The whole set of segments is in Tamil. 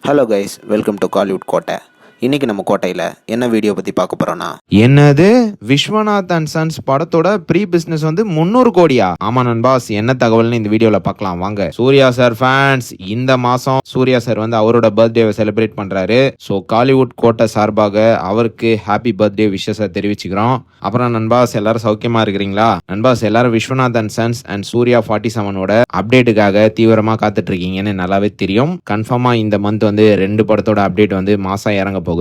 Hello guys, welcome to Kollywood கோட்டை. இன்னைக்கு நம்ம கோட்டையில் என்ன வீடியோ பற்றி பார்க்க போகிறோன்னா, என்னது விஸ்வநாத் அண்ட் சன்ஸ் படத்தோட ப்ரீ பிசினஸ் வந்து 300 கோடியா? ஆமா நண்பாஸ், என்ன தகவல்னு இந்த வீடியோல பார்க்கலாம் வாங்க. சூர்யா சார் ஃபேன்ஸ், இந்த மாசம் சூர்யா சார் வந்து அவரோட பர்த்டேவை செலிப்ரேட் பண்றாரு. ஸோ காலிவுட் கோட்டை சார்பாக அவருக்கு ஹாப்பி பர்த்டே விஷஸை தெரிவிச்சுக்கிறோம். அப்புறம் நண்பாஸ், எல்லாரும் சௌக்கியமா இருக்கிறீங்களா? நண்பாஸ், எல்லாரும் Viswanath and sons and Suriya 47ஓட அப்டேட்டுக்காக தீவிரமா காத்துட்டு இருக்கீங்கன்னு நல்லாவே தெரியும். கன்ஃபார்மா இந்த மந்த் வந்து 2 படத்தோட அப்டேட் வந்து மாசம் இறங்க போகுது.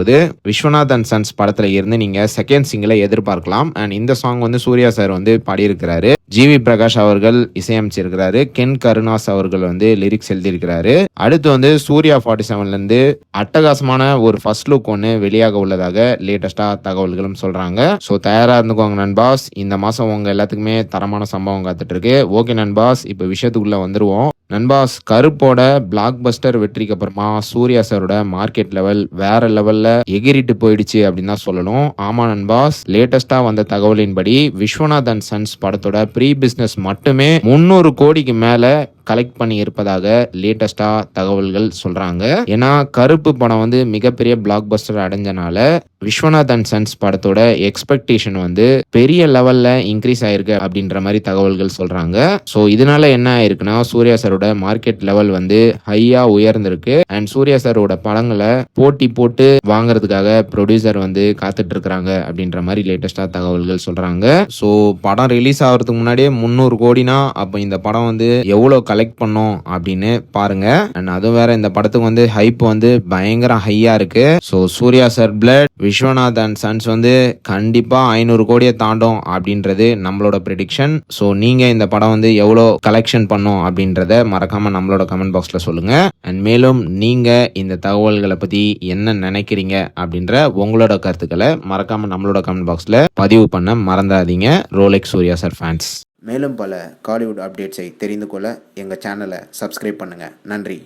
விஸ்வநாத் அண்ட் சன்ஸ் படத்துல இருந்து நீங்க செகண்ட் சிங்கிளை எதிர்பார்க்கலாம். அண்ட் இந்த சாங் வந்து சூர்யா சார் வந்து பாடியிருக்கிறாரு. ஜிவி பிரகாஷ் அவர்கள் இசையமைச்சிருக்கிறாரு. கென் கருணாஸ் அவர்கள் வந்து லிரிக்ஸ் எழுதியிருக்கிறாரு. அடுத்து வந்து சூர்யா 47ல இருந்து அட்டகாசமான ஒரு ஃபர்ஸ்ட் லுக் ஒன்று வெளியாக உள்ளதாக லேட்டஸ்டா தகவல்களும் சொல்றாங்க. ஸோ தயாரா இருந்துக்கோங்க நண்பாஸ், இந்த மாசம் உங்க எல்லாத்துக்குமே தரமான சம்பவம் காத்துட்டு இருக்கு. ஓகே நண்பாஸ், இப்போ விஷயத்துக்குள்ள வந்துருவோம். நண்பாஸ், கருப்போட பிளாக் பஸ்டர் வெற்றிக்கு அப்புறமா சூர்யா சாரோட மார்க்கெட் லெவல் வேற லெவல்ல எகிரிட்டு போயிடுச்சு அப்படின்னு தான் சொல்லணும். ஆமா நண்பாஸ், லேட்டஸ்டா வந்த தகவலின்படி விஸ்வநாத் அண்ட் சன்ஸ் படத்தோட ப்ரீ பிசினஸ் மட்டுமே 300 கோடிக்கு மேல கலெக்ட் பண்ணி இருப்பதாக லேட்டஸ்டா தகவல்கள் சொல்றாங்க. ஏன்னா கருப்பு படம் வந்து மிகப்பெரிய பிளாக் பஸ்டர் அடைஞ்சனால விஸ்வநாத் அண்ட் சன்ஸ் படத்தோட எக்ஸ்பெக்டேஷன் வந்து பெரிய லெவல்ல இன்க்ரீஸ் ஆயிருக்கு அப்படின்ற மாதிரி தகவல்கள் சொல்றாங்க. ஸோ இதனால என்ன ஆயிருக்குன்னா, சூர்யா சாரோட மார்க்கெட் லெவல் வந்து ஹையா உயர்ந்திருக்கு. அண்ட் சூர்யா சாரோட படங்களை போட்டி போட்டு வாங்குறதுக்காக ப்ரொடியூசர் வந்து காத்துட்டு இருக்கிறாங்க அப்படின்ற மாதிரி லேட்டஸ்டா தகவல்கள் சொல்றாங்க. ஸோ படம் ரிலீஸ் ஆகிறதுக்கு முன்னாடியே 300 கோடினா அப்போ இந்த படம் வந்து எவ்வளோ கலெக்ட் பண்ணோம் அப்படின்னு பாருங்க. அண்ட் அதுவும் வேற, இந்த படத்துக்கு வந்து ஹைப் வந்து பயங்கர ஹையா இருக்கு. So Suriya sir blood, Viswanath and sons வந்து கண்டிப்பா 500 கோடியை தாண்டும் அப்படின்றது நம்மளோட ப்ரெடிக்ஷன். ஸோ நீங்க இந்த படம் வந்து எவ்வளோ கலெக்ஷன் பண்ணும் அப்படின்றத மறக்காம நம்மளோட கமெண்ட் பாக்ஸ்ல சொல்லுங்க. அண்ட் மேலும் நீங்க இந்த தகவல்களை பத்தி என்ன நினைக்கிறீங்க அப்படின்ற உங்களோட கருத்துக்களை மறக்காம நம்மளோட கமெண்ட் பாக்ஸ்ல பதிவு பண்ண மறந்துடாதீங்க. Rolex Suriya sir fans. மேலும் பல காலிவுட் அப்டேட்ஸை தெரிந்து கொள்ள எங்கள் சேனலை சப்ஸ்கிரைப் பண்ணுங்கள். நன்றி.